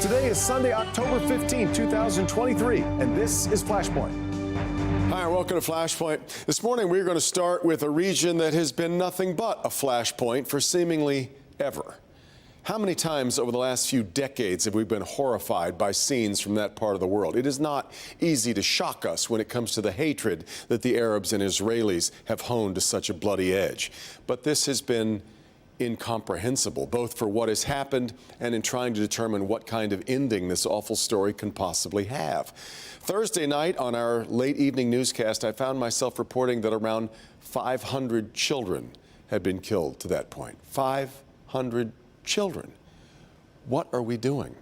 Today is Sunday, October 15, 2023, and this is Flashpoint. Hi, and welcome to Flashpoint. This morning, we're going to start with a region that has been nothing but a flashpoint for seemingly ever. How many times over the last few decades have we been horrified by scenes from that part of the world? It is not easy to shock us when it comes to the hatred that the Arabs and Israelis have honed to such a bloody edge. But this has been incomprehensible, both for what has happened and in trying to determine what kind of ending this awful story can possibly have. Thursday night on our late evening newscast, I found myself reporting that around 500 children had been killed to that point. 500 children. What are we doing?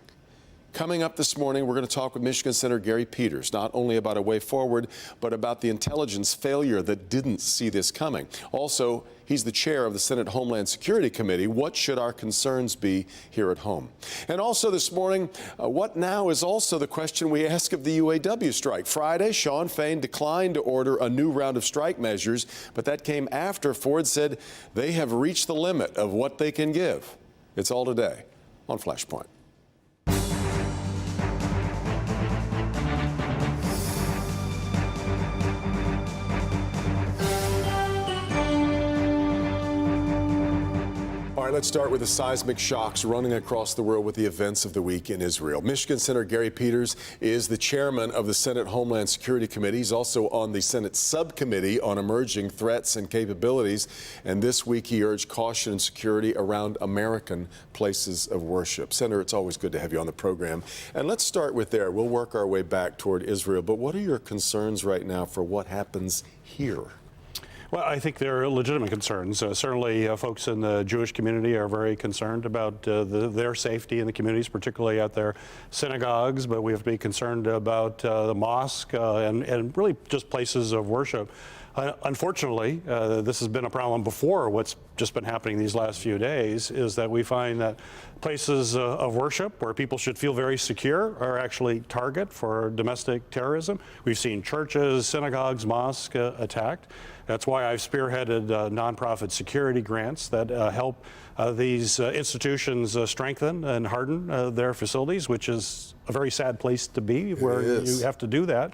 Coming up this morning, we're going to talk with Michigan Senator Gary Peters, not only about a way forward, but about the intelligence failure that didn't see this coming. Also, he's the chair of the Senate Homeland Security Committee. What should our concerns be here at home? And also this morning, what now is also the question we ask of the UAW strike. Friday, Shawn Fain declined to order a new round of strike measures, but that came after Ford said they have reached the limit of what they can give. It's all today on Flashpoint. All right, let's start with the seismic shocks running across the world with the events of the week in Israel. Michigan Senator Gary Peters is the chairman of the Senate Homeland Security Committee. He's also on the Senate subcommittee on emerging threats and capabilities. And this week he urged caution and security around American places of worship. Senator, it's always good to have you on the program. And let's start with there. We'll work our way back toward Israel. But what are your concerns right now for what happens here? Well, I think there are legitimate concerns. Certainly, folks in the Jewish community are very concerned about their safety in the communities, particularly at their synagogues. But we have to be concerned about the mosque and really just places of worship. Unfortunately, this has been a problem before. What's just been happening these last few days is that we find that places of worship where people should feel very secure are actually target for domestic terrorism. We've seen churches, synagogues, mosques attacked. That's why I've spearheaded nonprofit security grants that help these institutions strengthen and harden their facilities, which is a very sad place to be, where you have to do that.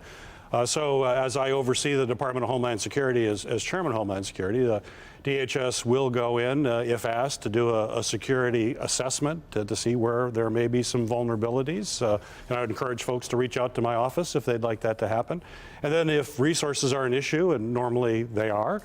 So as I oversee the Department of Homeland Security as Chairman of Homeland Security, the DHS will go in, if asked, to do a security assessment to see where there may be some vulnerabilities. And I would encourage folks to reach out to my office if they'd like that to happen. And then if resources are an issue, and normally they are,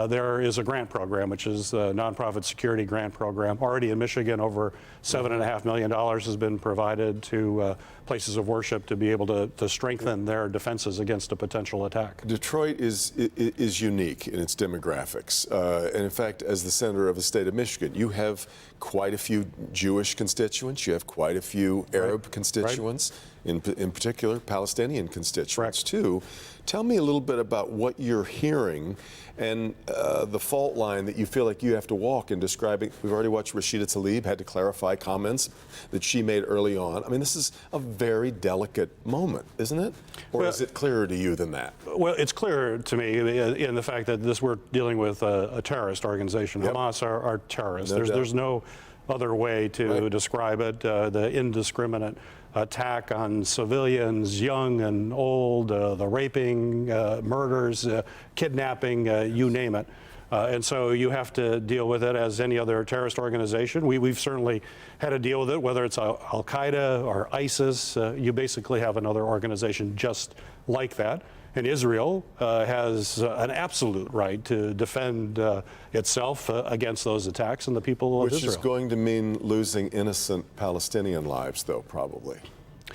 there is a grant program, which is the Nonprofit Security Grant Program. Already in Michigan, over $7.5 million has been provided to places of worship to be able to strengthen their defenses against a potential attack. Detroit is unique in its demographics. And in fact, as the senator of the state of Michigan, you have quite a few Jewish constituents. You have quite a few Arab constituents, in particular Palestinian constituents too. Tell me a little bit about what you're hearing and the fault line that you feel like you have to walk in describing. We've already watched Rashida Tlaib had to clarify comments that she made early on. I mean, this is a very delicate moment, isn't it? Or is it clearer to you than that? Well, it's clear to me in the fact that we're dealing with a terrorist organization. Hamas are terrorists. There's no other way to describe it. The indiscriminate attack on civilians, young and old, the raping, murders, kidnapping, you name it. And so you have to deal with it as any other terrorist organization. We've certainly had to deal with it, whether it's Al-Qaeda or ISIS. You basically have another organization just like that. And Israel has an absolute right to defend itself against those attacks and the people of Israel. Which is going to mean losing innocent Palestinian lives, though, probably,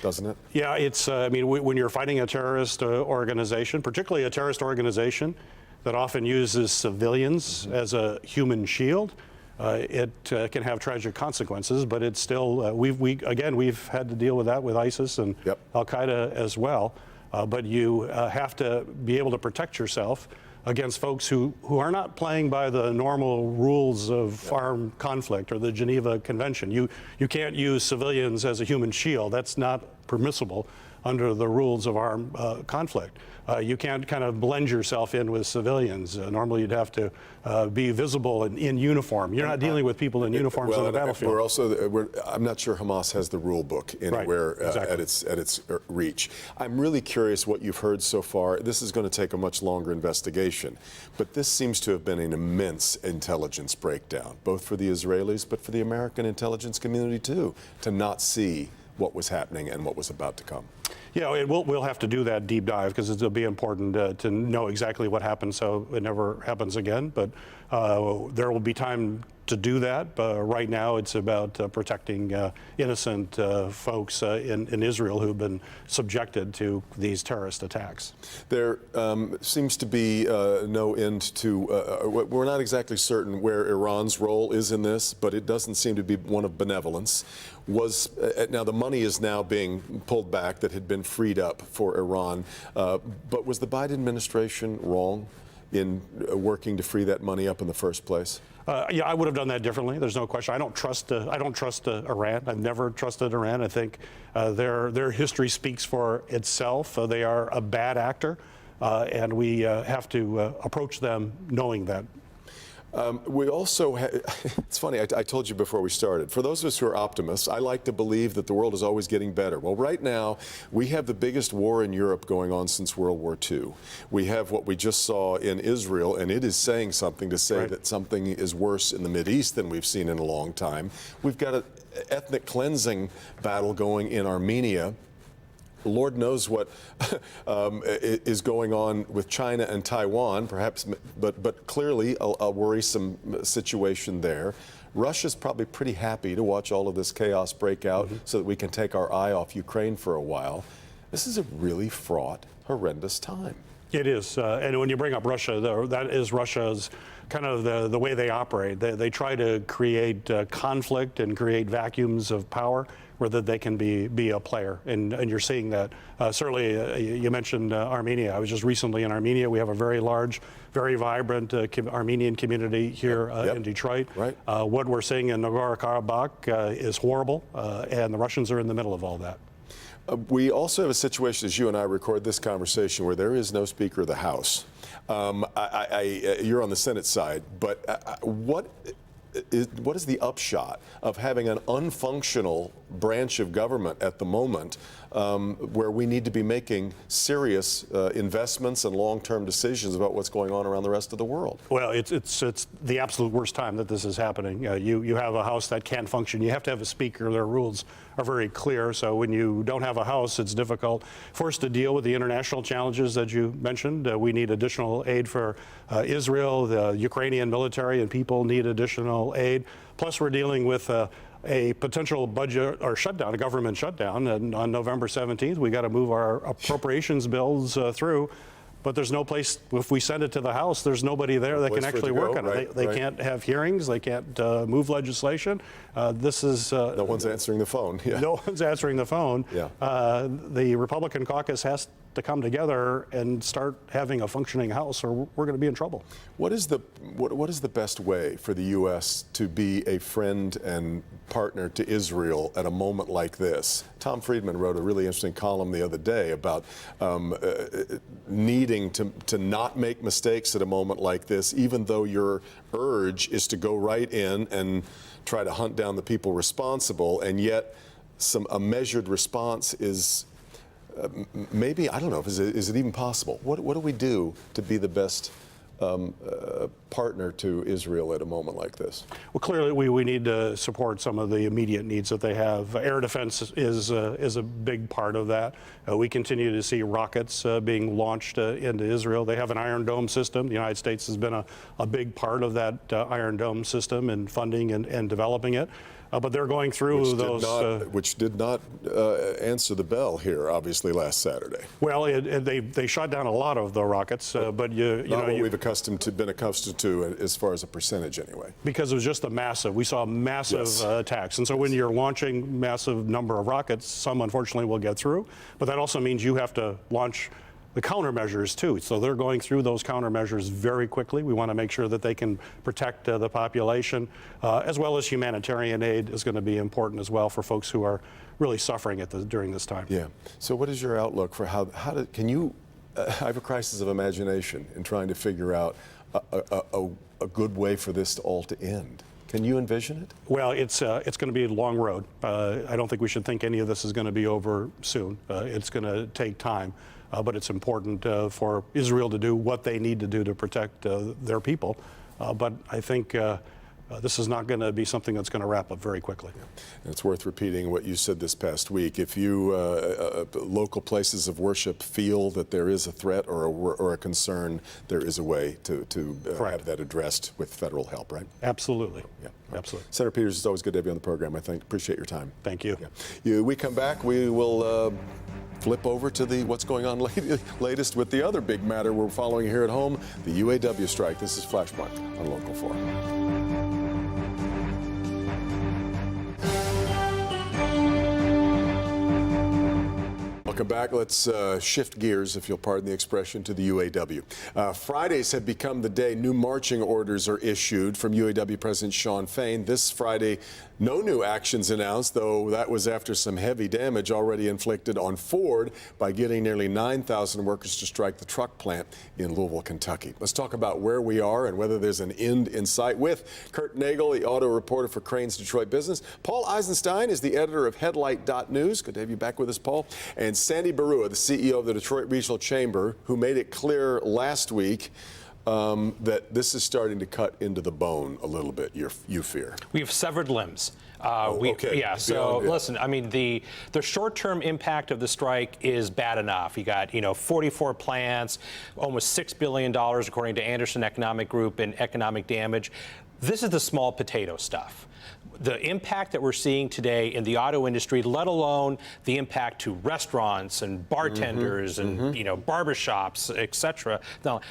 doesn't it? Yeah, it's, I mean, when you're fighting a terrorist organization, particularly a terrorist organization that often uses civilians as a human shield, it can have tragic consequences, but it's still, we've had to deal with that with ISIS and Al-Qaeda as well. But you have to be able to protect yourself against folks who are not playing by the normal rules of armed conflict or the Geneva Convention. You can't use civilians as a human shield. That's not permissible under the rules of armed conflict. You can't kind of blend yourself in with civilians. Normally, you'd have to be visible in uniform. You're not dealing with people in uniforms on the battlefield. I'm not sure Hamas has the rule book anywhere at its reach. I'm really curious what you've heard so far. This is going to take a much longer investigation, but this seems to have been an immense intelligence breakdown, both for the Israelis, but for the American intelligence community too, to not see what was happening and what was about to come. Yeah, we'll have to do that deep dive because it'll be important to know exactly what happened so it never happens again. But there will be time to do that. But right now, it's about protecting innocent folks in Israel who've been subjected to these terrorist attacks. There seems to be no end to, we're not exactly certain where Iran's role is in this, but it doesn't seem to be one of benevolence. Now the money is now being pulled back that had been freed up for Iran, but was the Biden administration wrong in working to free that money up in the first place? Yeah, I would have done that differently. There's no question. I don't trust Iran. I've never trusted Iran. I think their history speaks for itself. They are a bad actor, and we have to approach them knowing that. We also, it's funny, I told you before we started, for those of us who are optimists, I like to believe that the world is always getting better. Well, right now, we have the biggest war in Europe going on since World War II. We have what we just saw in Israel, and it is saying something to say that something is worse in the Mideast than we've seen in a long time. We've got an ethnic cleansing battle going in Armenia. Lord knows what is going on with China and Taiwan, perhaps, but clearly a worrisome situation there. Russia's probably pretty happy to watch all of this chaos break out so that we can take our eye off Ukraine for a while. This is a really fraught, horrendous time. It is, and when you bring up Russia, that is Russia's kind of the way they operate. They try to create conflict and create vacuums of power where that they can be a player, and you're seeing that. Certainly, you mentioned Armenia. I was just recently in Armenia. We have a very large, very vibrant Armenian community here in Detroit. Right. What we're seeing in Nagorno-Karabakh is horrible, and the Russians are in the middle of all that. We also have a situation, as you and I record this conversation, where there is no Speaker of the House. You're on the Senate side, but what is the upshot of having an unfunctional branch of government at the moment where we need to be making serious investments and long-term decisions about what's going on around the rest of the world? Well, it's the absolute worst time that this is happening. You have a House that can't function. You have to have a Speaker. Their rules are very clear. So when you don't have a House, it's difficult for us to deal with the international challenges that you mentioned. We need additional aid for Israel. The Ukrainian military and people need additional aid. Plus, we're dealing with a potential budget or shutdown, a government shutdown. And on November 17th, we got to move our appropriations bills through. But there's no place, if we send it to the House, there's nobody there that can actually work on it. They can't have hearings. They can't move legislation. This is... no one's answering the phone. Yeah. No one's answering the phone. Yeah. The Republican caucus has to come together and start having a functioning House, or we're going to be in trouble. What is the best way for the U.S. to be a friend and partner to Israel at a moment like this? Tom Friedman wrote a really interesting column the other day about needing to not make mistakes at a moment like this, even though your urge is to go right in and try to hunt down the people responsible, and yet a measured response is maybe, I don't know, is it even possible? What do we do to be the best partner to Israel at a moment like this? Well, clearly we need to support some of the immediate needs that they have. Air defense is a big part of that. We continue to see rockets being launched into Israel. They have an Iron Dome system. The United States has been a big part of that Iron Dome system and funding and developing it. But they're going through which did not answer the bell here, obviously, last Saturday. Well, they shot down a lot of the rockets, but you know, what we've been accustomed to as far as a percentage, anyway. Because it was just we saw massive attacks, and so when you're launching massive number of rockets, some unfortunately will get through. But that also means you have to launch the countermeasures too. So they're going through those countermeasures very quickly. We want to make sure that they can protect the population, as well as humanitarian aid is going to be important as well for folks who are really suffering during this time. Yeah. So what is your outlook for can you, I have a crisis of imagination in trying to figure out a good way for this all to end. Can you envision it? Well, it's going to be a long road. I don't think we should think any of this is going to be over soon. It's going to take time, but it's important for Israel to do what they need to do to protect their people. But I think this is not going to be something that's going to wrap up very quickly. Yeah. And it's worth repeating what you said this past week. If you, local places of worship feel that there is a threat or a concern, there is a way to have that addressed with federal help, right? Absolutely. Yeah. Absolutely. Senator Peters, it's always good to have you on the program, I think. Appreciate your time. Thank you. Yeah. We come back, we will flip over to what's going on latest with the other big matter we're following here at home, the UAW strike. This is Flashpoint on Local 4. Welcome back. Let's shift gears, if you'll pardon the expression, to the UAW. Fridays have become the day new marching orders are issued from UAW President Shawn Fain. This Friday, no new actions announced, though that was after some heavy damage already inflicted on Ford by getting nearly 9,000 workers to strike the truck plant in Louisville, Kentucky. Let's talk about where we are and whether there's an end in sight with Kurt Nagel, the auto reporter for Crain's Detroit Business. Paul Eisenstein is the editor of Headlight.News. Good to have you back with us, Paul. And Sandy Barua, the CEO of the Detroit Regional Chamber, who made it clear last week that this is starting to cut into the bone a little bit, you fear. We have severed limbs. Okay. Yeah, so listen, I mean, the short-term impact of the strike is bad enough. You got, 44 plants, almost $6 billion, according to Anderson Economic Group, in economic damage. This is the small potato stuff. The impact that we're seeing today in the auto industry, let alone the impact to restaurants and bartenders and barbershops, et cetera. Now,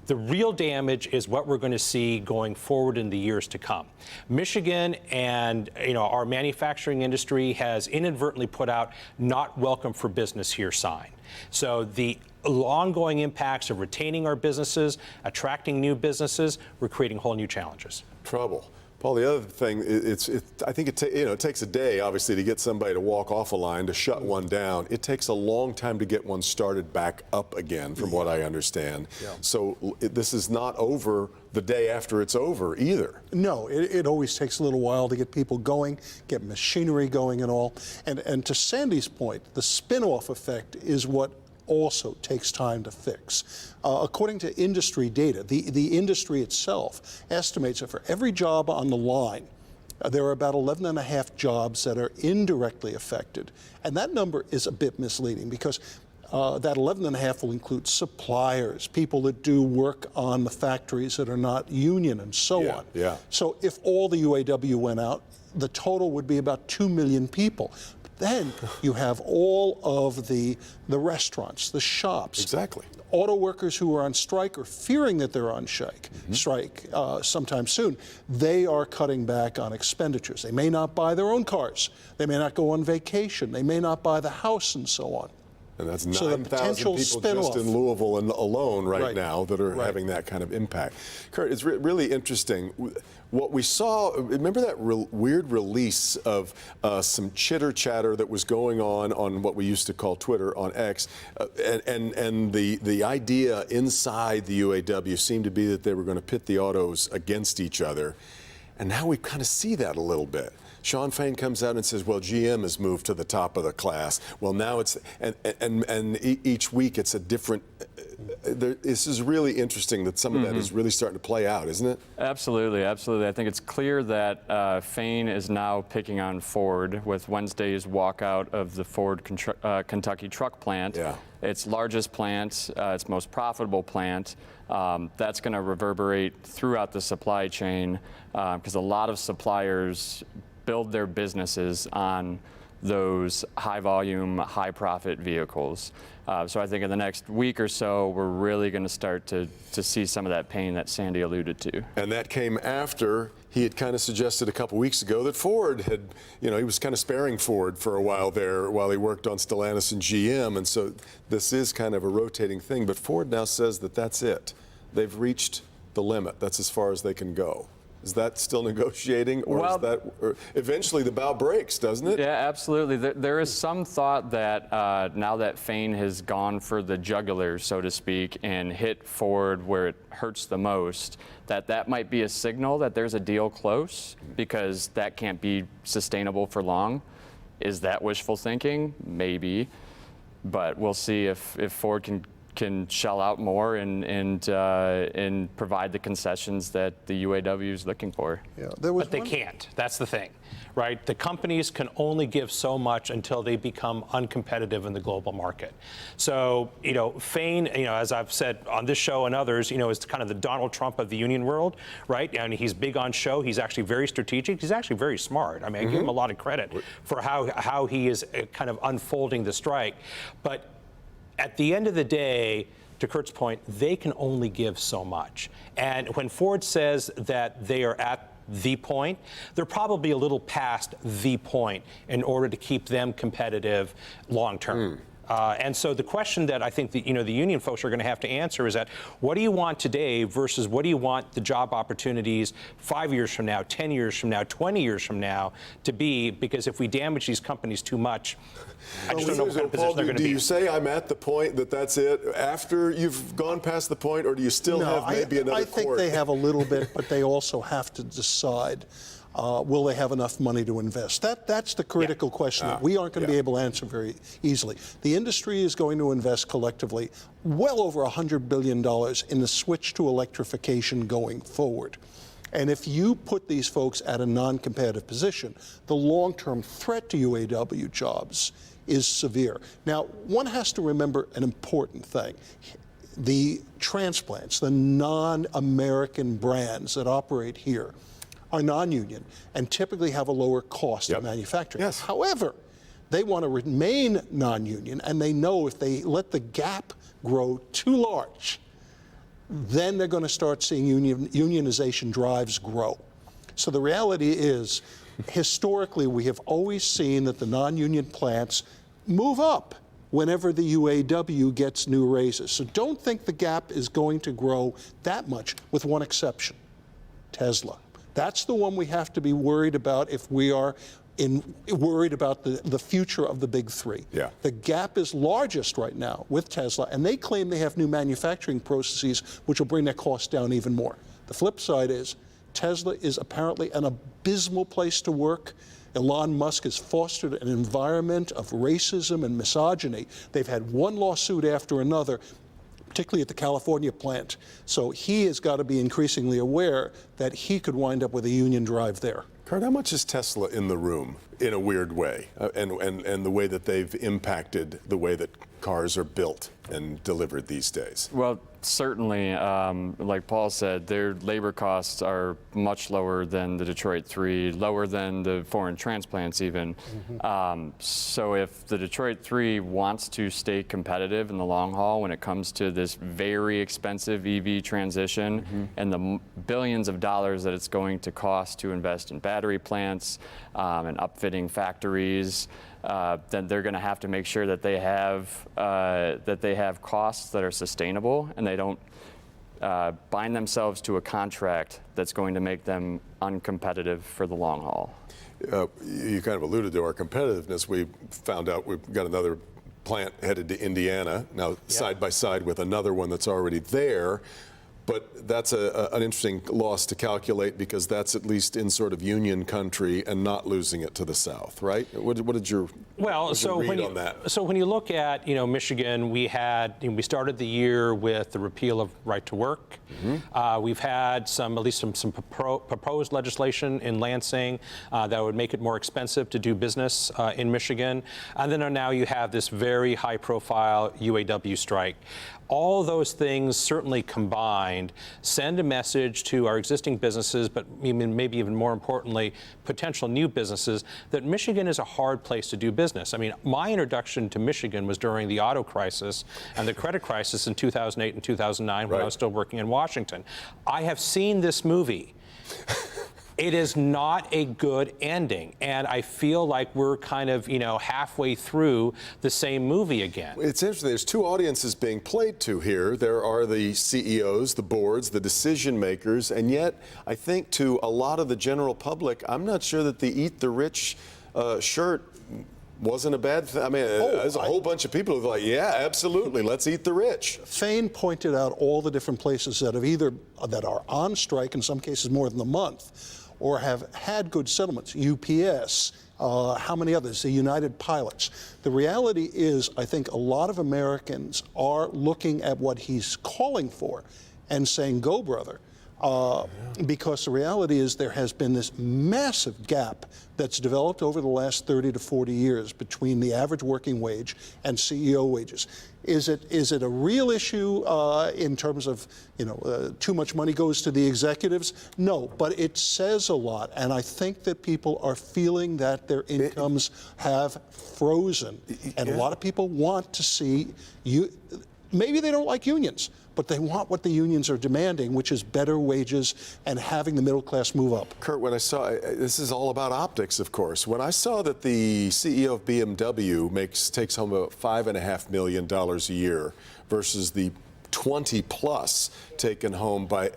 the real damage is what we're going to see going forward in the years to come. Michigan and our manufacturing industry has inadvertently put out "not welcome for business here" sign. So the ongoing impacts of retaining our businesses, attracting new businesses, we're creating whole new challenges. Trouble. Paul, the other thing, I think it takes a day, obviously, to get somebody to walk off a line, to shut one down. It takes a long time to get one started back up again, from what I understand. Yeah. So this is not over the day after it's over either. No, it always takes a little while to get people going, get machinery going and all. And to Sandy's point, the spin-off effect is what also takes time to fix. According to industry data, the industry itself estimates that for every job on the line, there are about 11.5 jobs that are indirectly affected. And that number is a bit misleading because that 11.5 will include suppliers, people that do work on the factories that are not union and so on. Yeah. So if all the UAW went out, the total would be about 2 million people. Then you have all of the restaurants, the shops. Exactly. Auto workers who are on strike or fearing that they're on strike sometime soon, they are cutting back on expenditures. They may not buy their own cars. They may not go on vacation. They may not buy the house and so on. And that's So 9,000 people just in Louisville alone right now that are having that kind of impact. Kurt, it's really interesting. What we saw, remember that weird release of some chitter-chatter that was going on what we used to call Twitter, on X, and the idea inside the UAW seemed to be that they were going to pit the autos against each other. And now we kind of see that a little bit. Shawn Fain comes out and says, well, GM has moved to the top of the class. Well, now it's, and each week it's a different, this is really interesting that some of that is really starting to play out, isn't it? Absolutely, absolutely. I think it's clear that Fain is now picking on Ford with Wednesday's walkout of the Ford Kentucky truck plant. Yeah. Its largest plant, its most profitable plant. That's going to reverberate throughout the supply chain because a lot of suppliers build their businesses on those high volume, high profit vehicles. So I think in the next week or so, we're really going to start to see some of that pain that Sandy alluded to. And that came after he had kind of suggested a couple weeks ago that Ford had, he was kind of sparing Ford for a while there while he worked on Stellantis and GM. And so this is kind of a rotating thing. But Ford now says that that's it. They've reached the limit. That's as far as they can go. Is that still negotiating, or is that eventually the bow breaks, doesn't it? Yeah, absolutely. There is some thought that now that Fane has gone for the jugular, so to speak, and hit Ford where it hurts the most, that might be a signal that there's a deal close, because that can't be sustainable for long. Is that wishful thinking? Maybe, but we'll see if Ford can shell out more and provide the concessions that the UAW is looking for. Yeah, but they can't. That's the thing, right? The companies can only give so much until they become uncompetitive in the global market. So, Fane, as I've said on this show and others, is kind of the Donald Trump of the union world, right? And he's big on show. He's actually very strategic. He's actually very smart. I mean, I give him a lot of credit for how he is kind of unfolding the strike. But at the end of the day, to Kurt's point, they can only give so much. And when Ford says that they are at the point, they're probably a little past the point in order to keep them competitive long term. And so the question that I think the union folks are going to have to answer is that, what do you want today versus what do you want the job opportunities 5 years from now, 10 years from now, 20 years from now to be? Because if we damage these companies too much, I just don't know what kind of position they're going to be. Do you say I'm at the point that's it after you've gone past the point, or do you still have maybe another I think they have a little bit, but they also have to decide, will they have enough money to invest? That's the critical question that we aren't going to be able to answer very easily. The industry is going to invest collectively well over $100 billion in the switch to electrification going forward. And if you put these folks at a non-competitive position, the long-term threat to UAW jobs is severe. Now, one has to remember an important thing. The transplants, the non-American brands that operate here, are non-union and typically have a lower cost of manufacturing. Yes. However, they want to remain non-union, and they know if they let the gap grow too large, then they're going to start seeing unionization drives grow. So the reality is, historically, we have always seen that the non-union plants move up whenever the UAW gets new raises. So don't think the gap is going to grow that much, with one exception: Tesla. That's the one we have to be worried about if we are worried about the future of the big three. Yeah. The gap is largest right now with Tesla, and they claim they have new manufacturing processes which will bring their costs down even more. The flip side is Tesla is apparently an abysmal place to work. Elon Musk has fostered an environment of racism and misogyny. They've had one lawsuit after another, particularly at the California plant. So he has got to be increasingly aware that he could wind up with a union drive there. Kurt, how much is Tesla in the room in a weird way, and the way that they've impacted the way that cars are built and delivered these days? Well, certainly, like Paul said, their labor costs are much lower than the Detroit 3, lower than the foreign transplants even. So if the Detroit 3 wants to stay competitive in the long haul when it comes to this very expensive EV transition and the billions of dollars that it's going to cost to invest in battery plants and upfitting factories, then they're going to have to make sure that they have costs that are sustainable, and they don't bind themselves to a contract that's going to make them uncompetitive for the long haul. You kind of alluded to our competitiveness. We found out we've got another plant headed to Indiana now, side by side with another one that's already there. But that's an interesting loss to calculate, because that's at least in sort of union country and not losing it to the South, right? What did your read on that? So when you look at Michigan, we started the year with the repeal of right to work. We've had at least some proposed legislation in Lansing that would make it more expensive to do business in Michigan, and then now you have this very high-profile UAW strike. All those things certainly combine mind, send a message to our existing businesses, but maybe even more importantly, potential new businesses, that Michigan is a hard place to do business. I mean, my introduction to Michigan was during the auto crisis and the credit crisis in 2008 and 2009 when I was still working in Washington. I have seen this movie. It is not a good ending, and I feel like we're kind of, halfway through the same movie again. It's interesting. There's two audiences being played to here. There are the CEOs, the boards, the decision makers, and yet I think to a lot of the general public, I'm not sure that the Eat the Rich shirt wasn't a bad thing. I mean, there's a whole bunch of people who are like, yeah, absolutely, let's eat the rich. Fain pointed out all the different places that that are on strike, in some cases more than a month, or have had good settlements. UPS, how many others? The United Pilots. The reality is, I think a lot of Americans are looking at what he's calling for and saying, go, brother. Because the reality is there has been this massive gap that's developed over the last 30 to 40 years between the average working wage and CEO wages. Is it a real issue in terms of, too much money goes to the executives? No, but it says a lot, and I think that people are feeling that their incomes have frozen, and a lot of people want to see maybe they don't like unions, but they want what the unions are demanding, which is better wages and having the middle class move up. Kurt, when I saw, this is all about optics, of course. When I saw that the CEO of BMW takes home about $5.5 million a year versus the 20 plus taken home by,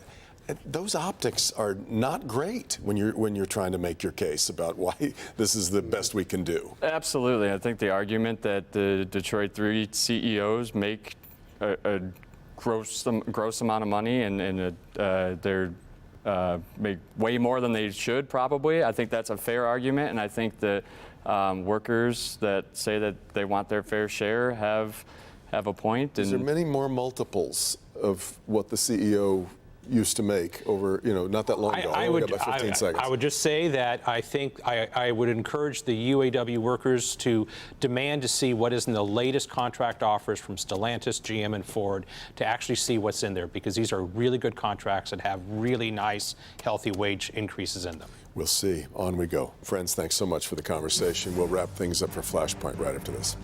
those optics are not great when you're trying to make your case about why this is the best we can do. Absolutely. I think the argument that the Detroit 3 CEOs make a gross amount of money and they're make way more than they should probably. I think that's a fair argument, and I think that workers that say that they want their fair share have a point. Is there many more multiples of what the CEO used to make over, not that long ago? I would just say that I think I would encourage the UAW workers to demand to see what is in the latest contract offers from Stellantis, GM, and Ford, to actually see what's in there, because these are really good contracts that have really nice, healthy wage increases in them. We'll see. On we go. Friends, thanks so much for the conversation. We'll wrap things up for Flashpoint right after this.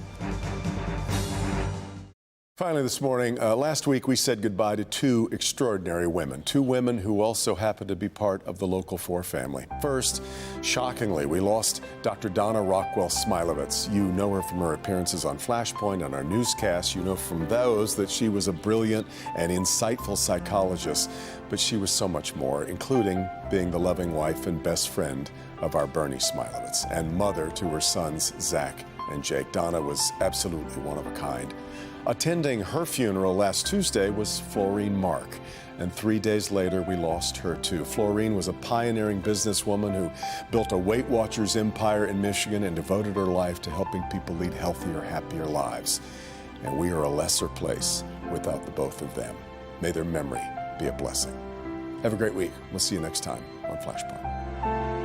Finally this morning, last week we said goodbye to two extraordinary women, two women who also happen to be part of the Local 4 family. First, shockingly, we lost Dr. Donna Rockwell Smilovitz. You know her from her appearances on Flashpoint and our newscasts. You know from those that she was a brilliant and insightful psychologist, but she was so much more, including being the loving wife and best friend of our Bernie Smilovitz and mother to her sons, Zach and Jake. Donna was absolutely one of a kind. Attending her funeral last Tuesday was Florine Mark, and 3 days later we lost her too. Florine was a pioneering businesswoman who built a Weight Watchers empire in Michigan and devoted her life to helping people lead healthier, happier lives. And we are a lesser place without the both of them. May their memory be a blessing. Have a great week. We'll see you next time on Flashpoint.